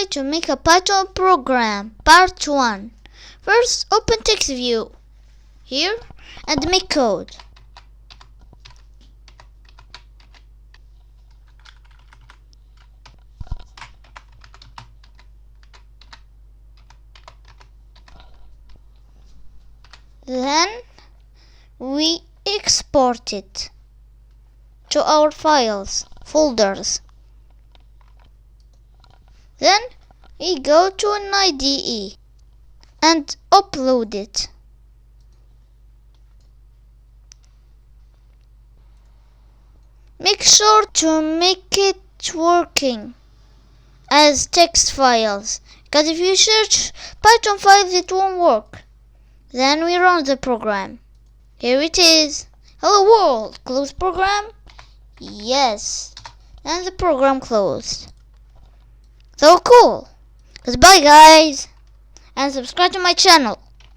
to make a Python program, part 1. First, open text view here and make code. Then we export it to our files, folders. Then we go to an IDE and upload it. Make sure to make it working as text files, because if you search Python files it won't work. Then we run the program. Here it is. Hello world. Close program. Yes. And the program closed. So cool. Goodbye guys. And subscribe to my channel.